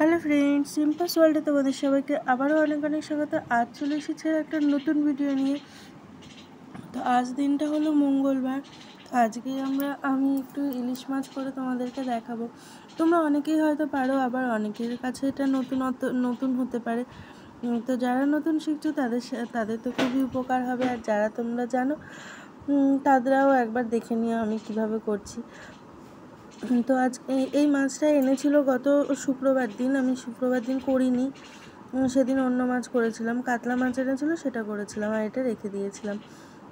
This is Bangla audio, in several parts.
হ্যালো ফ্রেন্ডস, সিম্পাস ওয়ার্ল্ডে তোমাদের সবাইকে আবারও অনেক অনেক স্বাগত। আজ চলে এসেছে একটা নতুন ভিডিও নিয়ে। তো আজ দিনটা হলো মঙ্গলবার। তো আজকে আমি একটু ইলিশ মাছ করে তোমাদেরকে দেখাবো। তোমরা অনেকেই হয়তো পারো, আবার অনেকের কাছে এটা নতুন হতে পারে। তো যারা নতুন শিখছো তাদের তো খুবই উপকার হবে, আর যারা তোমরা জানো তাদেরাও একবার দেখে নিও আমি কিভাবে করছি। তো আজ এই মাছটা এনেছিল গত শুক্রবার দিন। আমি শুক্রবার দিন করিনি, সেদিন অন্য মাছ করেছিলাম। কাতলা মাছ এনেছিল, সেটা করেছিলাম, আর এটা রেখে দিয়েছিলাম।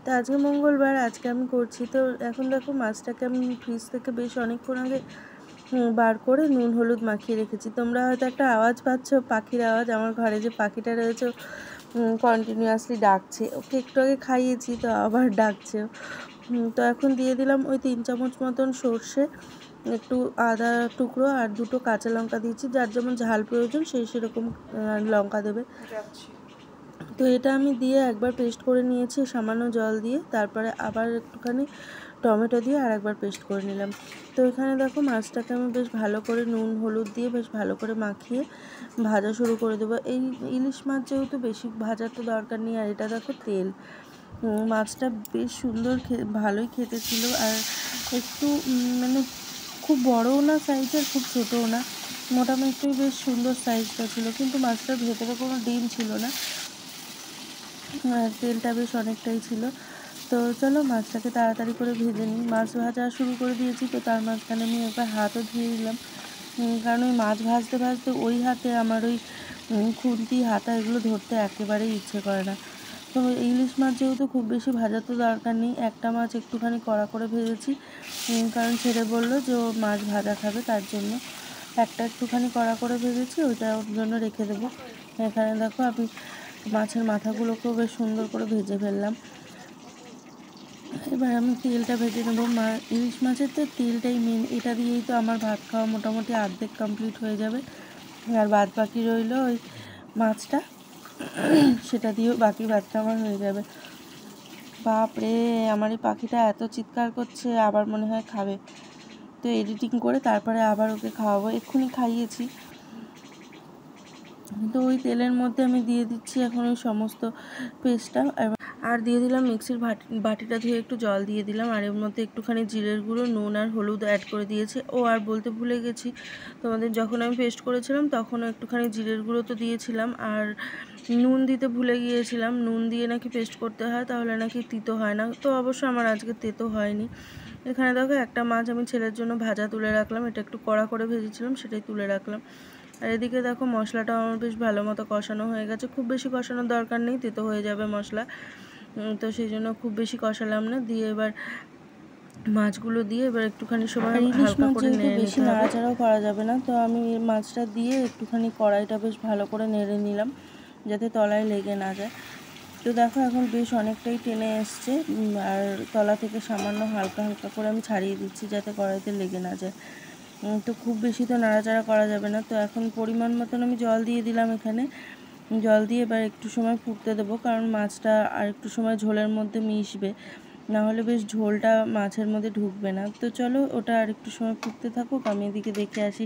তো আজকে মঙ্গলবার, আজকে আমি করছি। তো এখন দেখো মাছটাকে আমি ফ্রিজ থেকে বেশ অনেকক্ষণ আগে বার করে নুন হলুদ মাখিয়ে রেখেছি। তোমরা হয়তো একটা আওয়াজ পাচ্ছ, পাখির আওয়াজ। আমার ঘরে যে পাখিটা রয়েছে কন্টিনিউয়াসলি ডাকছে। ওকে একটু আগে খাইয়েছি, তো আবার ডাকছে। তো এখন দিয়ে দিলাম ওই 3 চামচ মতন সর্ষে, একটু আদা টুকরো, আর 2টো কাঁচা লঙ্কা দিয়েছি। যার যেমন ঝাল প্রয়োজন সেরকম লঙ্কা দেবে। তো এটা আমি দিয়ে একবার পেস্ট করে নিয়েছি সামান্য জল দিয়ে। তারপরে আবার একটুখানি টমেটো দিয়ে আর একবার পেস্ট করে নিলাম। তো এখানে দেখো মাছটাকে আমি বেশ ভালো করে নুন হলুদ দিয়ে বেশ ভালো করে মাখিয়ে ভাজা শুরু করে দেবো। এই ইলিশ মাছ যেহেতু বেশি ভাজার তো দরকার নেই। আর এটা দেখো তেল, মাছটা বেশ সুন্দর, ভালোই খেতে ছিল। আর একটু মানে খুব বড়ও না সাইজের, খুব ছোটও না, মোটামুটি বেশ সুন্দর সাইজটা ছিল। কিন্তু মাছটার ভেতরে কোনো ডিম ছিল না, আর তেলটা বেশ অনেকটাই ছিল। তো চলো মাছটাকে তাড়াতাড়ি করে ভেজে নিই। মাছ ভাজা শুরু করে দিয়েছি, তো তার মাঝখানে আমি একবার হাতও ধুয়ে দিলাম, কারণ ওই মাছ ভাজতে ভাজতে ওই হাতে আমার ওই খুন্তি হাতা এগুলো ধরতে একেবারেই ইচ্ছে করে না। তো ইলিশ মাছ যেহেতু খুব বেশি ভাজার তো দরকার নেই, একটা মাছ একটুখানি কড়া করে ভেজেছি, কারণ ছেলে বললো যে ও মাছ ভাজা খাবে, তার জন্য একটা একটুখানি কড়া করে ভেজেছি, ওইটা ওর জন্য রেখে দেবো। এখানে দেখো আমি মাছের মাথাগুলোকেও বেশ সুন্দর করে ভেজে ফেললাম। এবার আমি তেলটা ভেজে নেবো। ইলিশ মাছের তো তেলটাই মেন, এটা দিয়েই তো আমার ভাত খাওয়া মোটামুটি অর্ধেক কমপ্লিট হয়ে যাবে। আর বাদ বাকি রইল ওই মাছটা, সেটা দিয়েও বাকি ভাতটা আমার হয়ে যাবে। বাপরে, আমার এই পাখিটা এত চিৎকার করছে, আবার মনে হয় খাবে। তো এডিটিং করে তারপরে আবার ওকে খাওয়াবো। এক্ষুনি খাইয়েছি। তো ওই তেলের মধ্যে আমি দিয়ে দিচ্ছি এখন ওই সমস্ত পেস্টটা, আর দিয়ে দিলাম মিক্সির বাটিটা ধুয়ে একটু জল দিয়ে দিলাম। আর এর মধ্যে একটুখানি জিরের গুঁড়ো, নুন আর হলুদ অ্যাড করে দিয়েছি। আর বলতে ভুলে গেছি তোমাদের, যখন আমি পেস্ট করেছিলাম তখনও একটুখানি জিরের গুঁড়ো তো দিয়েছিলাম, আর নুন দিতে ভুলে গিয়েছিলাম। নুন দিয়ে নাকি পেস্ট করতে হয়, তাহলে নাকি তিতো হয় না। তো অবশ্য আমার আজকে তেতো হয়নি। এখানে দেখো একটা মাছ আমি ছেলের জন্য ভাজা তুলে রাখলাম, এটা একটু কড়া করে ভেজেছিলাম, সেটাই তুলে রাখলাম। আর এদিকে দেখো মশলাটাও আমার বেশ ভালো মতো কষানো হয়ে গেছে। খুব বেশি কষানোর দরকার নেই, তেতো হয়ে যাবে মশলা। তো সেই জন্য খুব বেশি কষালাম না। দিয়ে এবার মাছগুলো দিয়ে এবার একটুখানি সময় হালকা করে নেড়ে বেশি নাড়াচাড়াও করা যাবে না। তো আমি মাছটা দিয়ে একটুখানি কড়াইটা বেশ ভালো করে নেড়ে নিলাম, যাতে তলায় লেগে না যায়। তো দেখো এখন বেশ অনেকটাই টেনে এসছে, আর তলা থেকে সামান্য হালকা হালকা করে আমি ছাড়িয়ে দিচ্ছি, যাতে কড়াইতে লেগে না যায়। তো খুব বেশি তো নাড়াচাড়া করা যাবে না। তো এখন পরিমাণ মতন আমি জল দিয়ে দিলাম। এখানে জল দিয়ে এবার একটু সময় ফুটতে দেবো, কারণ মাছটা আর একটু সময় ঝোলের মধ্যে মিশবে, নাহলে বেশ ঝোলটা মাছের মধ্যে ঢুকবে না। তো চলো ওটা আর একটু সময় ফুটতে থাকুক, আমি এদিকে দেখে আসি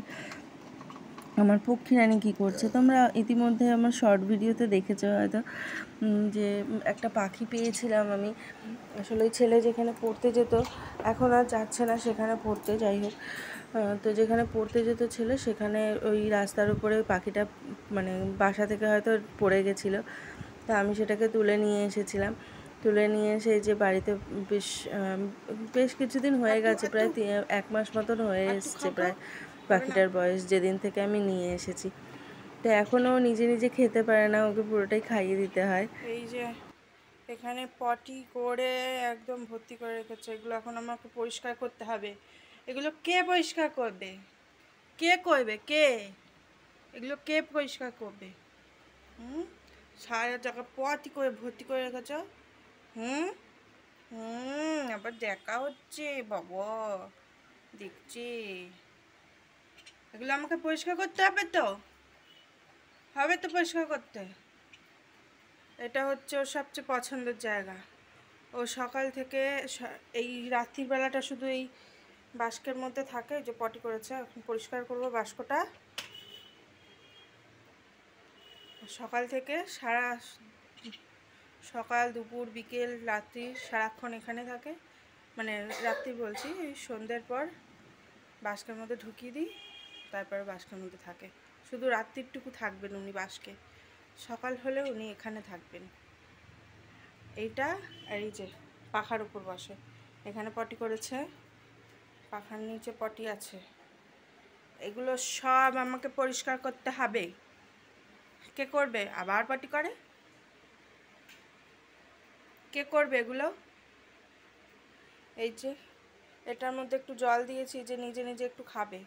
আমার পক্ষী রানী কী করছে। তোমরা ইতিমধ্যে আমার শর্ট ভিডিওতে দেখেছো হয়তো, যে একটা পাখি পেয়েছিলাম আমি। আসলে ছেলে যেখানে পড়তে যেত, এখন আর যাচ্ছে না সেখানে পড়তে, যাই হোক। তো যেখানে পড়তে যেত ছেলে, সেখানে ওই রাস্তার উপরে পাখিটা মানে বাসা থেকে হয়তো পড়ে গেছিলো। তা আমি সেটাকে তুলে নিয়ে এসেছিলাম। তুলে নিয়ে এসে যে বাড়িতে বেশ বেশ কিছুদিন হয়ে গেছে, প্রায় 1 মাস মতন হয়ে এসছে প্রায় পাখিটার বয়স, যেদিন থেকে আমি নিয়ে এসেছি। তো এখনও নিজে নিজে খেতে পারে না, ওকে পুরোটাই খাইয়ে দিতে হয়। এই যে এখানে পটি করে একদম ভর্তি করে রেখেছে, এগুলো এখন আমাকে পরিষ্কার করতে হবে। এগুলো কে পরিষ্কার করবে? কে করবে? কে এগুলো কে পরিষ্কার করবে? সারা জায়গা পটি করে ভর্তি করে রেখেছ। হুম আবার দেখা হচ্ছে বাবা, দেখছি। এগুলো আমাকে পরিষ্কার করতে হবে, তো হবে তো পরিষ্কার করতে। এটা হচ্ছে ওর সবচেয়ে পছন্দের জায়গা। ও সকাল থেকে এই রাত্রির বেলাটা শুধু এই বাস্কের মধ্যে থাকে, যে পটি করেছে। এখন পরিষ্কার করবো বাস্কটা। সকাল থেকে সকাল দুপুর বিকেল রাত্রি সারাক্ষণ এখানে থাকে, মানে রাত্রি বলছি, সন্ধ্যের পর বাস্কের মধ্যে ঢুকিয়ে দিই, তারপরে বাস্কের মধ্যে থাকে। শুধু রাত্রিটুকু থাকবেন উনি বাস্কে, সকাল হলে উনি এখানে থাকবেন। এইটা আর এই যে পাখার উপর বসে, এখানে পটি করেছে, পাখার নিচে পটি আছে, এগুলো সব আমাকে পরিষ্কার করতে হবে। কে করবে? আবার পটি করে, কে করবে এগুলো? এই যে এটার মধ্যে একটু জল দিয়েছি যে নিজে নিজে একটু খাবে,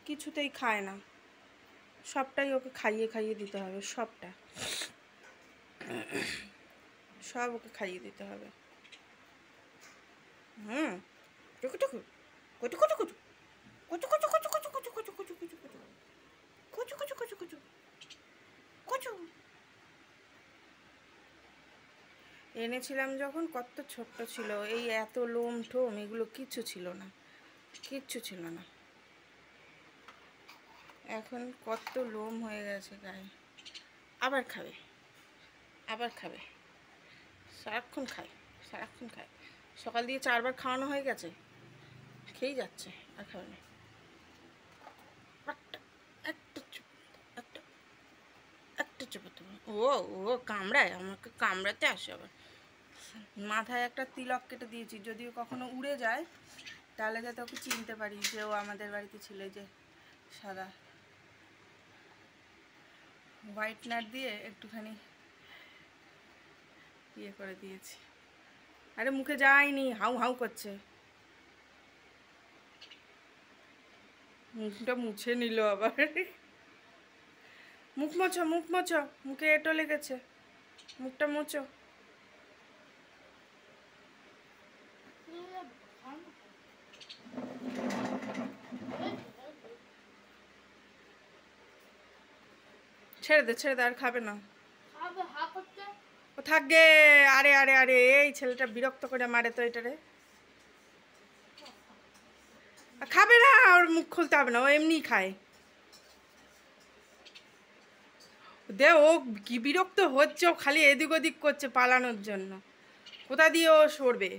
কিছুতেই খায় না, সবটাই ওকে খাইয়ে খাইয়ে দিতে হবে, সবটা সব ওকে খাইয়ে দিতে হবে। টুকু টুকু কুচু কুচু কুচু কুচু কুচু কুচু কুচু কুচু কুচু কুচু কুচু কুচু কুচু কুচু কুচু কুচু কুচু। এনেছিলাম যখন কত ছোট্ট ছিল, এই এত লোম টোম এগুলো কিচ্ছু ছিল না, কিচ্ছু ছিল না। এখন কত লোম হয়ে গেছে গায়ে। আবার খাবে, আবার খাবে, সারাক্ষণ খায়, সারাক্ষণ খায়। সকাল দিয়ে 4 বার খাওয়ানো হয়ে গেছে, খেয়েই যাচ্ছে, আর খাবে না। একটা চুপ, একটা একটা চুপ। ও ও কামড়ায়, আমাকে কামড়াতে আসে আবার। মাথায় একটা তিলক কেটে দিয়েছি, যদিও কখনো উড়ে যায় তাহলে যাতে ওকে চিনতে পারি যে ও আমাদের বাড়িতে ছিল। যে সাদা হোয়াইটনার দিয়ে একটুখানি ইয়ে করে দিয়েছি। আরে মুখে যায়নি, হাউ হাউ করছে। মুখটা মুছে নিল আবার। মুখ মোছো, মুখ মোছো, মুখে এঁটো লেগেছে, মুখটা মোছো। ছেড়ে দে, ছেড়ে দে, আর খাবে না। ও থাকবে। আরে আরে আরে, এই ছেলেটা বিরক্ত করে মারে তো এটারে। খাবে না, ওর মুখ খুলতে হবে না, ও এমনিই খায়। দে, ও কি বিরক্ত হচ্ছে, ও খালি এদিক ওদিক করছে পালানোর জন্য। কোথা দিয়ে ও সরবে?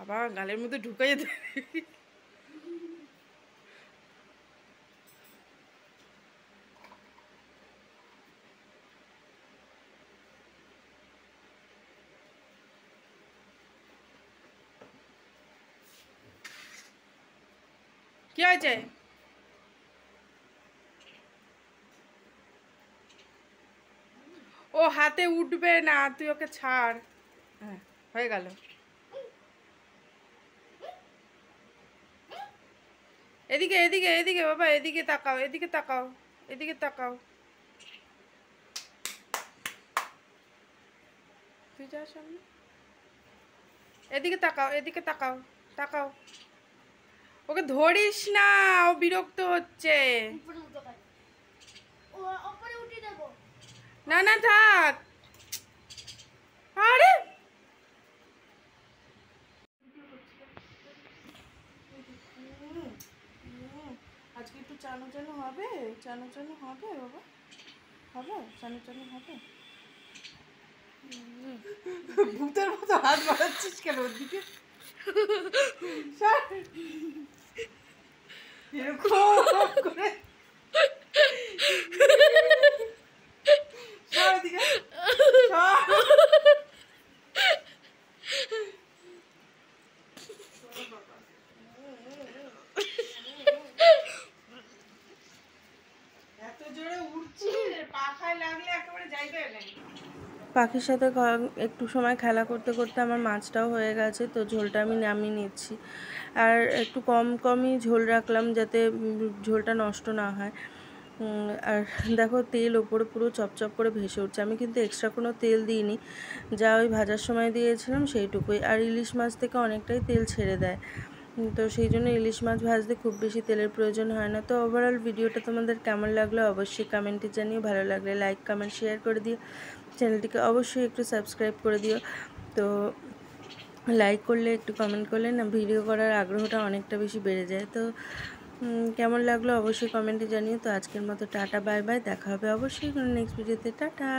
আবার গালের মধ্যে ঢুকাই দে। কি হয়েছে? ও হাতে উঠবে না, তুই ওকে ছাড়। হ্যাঁ, হয়ে গেল। এদিকে এদিকে এদিকে বাবা, এদিকে তাকাও, এদিকে তাকাও, এদিকে তাকাও। তুই যা সামনে, এদিকে তাকাও, এদিকে তাকাও, তাকাও। ওকে ধরিস না, ও বিরক্ত হচ্ছে। না না থাক। আরে আজকে একটু চানো চানো হবে, চানো চানো হবে বাবা, হবে চানো চানো হবে। ভূতের মতো হাত বাড়াচ্ছিস কেন ওর দিকে? এরকম করে দিকে এত জোরে উড়ছি, পাখায় লাগলে একেবারে যাইবে না। পাখির সাথে একটু সময় খেলা করতে করতে আমার মাছটাও হয়ে গেছে, তো ঝোলটা আমি নামিয়ে নিচ্ছি। আর একটু কম কমই ঝোল রাখলাম যাতে ঝোলটা নষ্ট না হয়। আর দেখো তেল ওপরে পুরো চপচপ করে ভেসে উঠছে। আমি কিন্তু এক্সট্রা কোনো তেল দিইনি, যা ওই ভাজার সময় দিয়েছিলাম সেইটুকুই। আর ইলিশ মাছ থেকে অনেকটাই তেল ছেড়ে দেয়, তো সেই জন্য ইলিশ মাছ ভাজতে খুব বেশি তেলের প্রয়োজন হয় না। তো ওভারঅল ভিডিওটা তোমাদের কেমন লাগলো অবশ্যই কমেন্টে জানিও। ভালো লাগলে লাইক কমেন্ট শেয়ার করে দিও, চ্যানেলটিকে অবশ্যই একটু সাবস্ক্রাইব করে দিও। তো লাইক করলে, একটু কমেন্ট করলে না ভিডিও করার আগ্রহটা অনেকটা বেশি বেড়ে যায়। তো কেমন লাগলো অবশ্যই কমেন্টে জানিও। তো আজকের মতো টাটা, বাই বাই, দেখা হবে অবশ্যই কোনো নেক্সট ভিডিওতে। টাটা।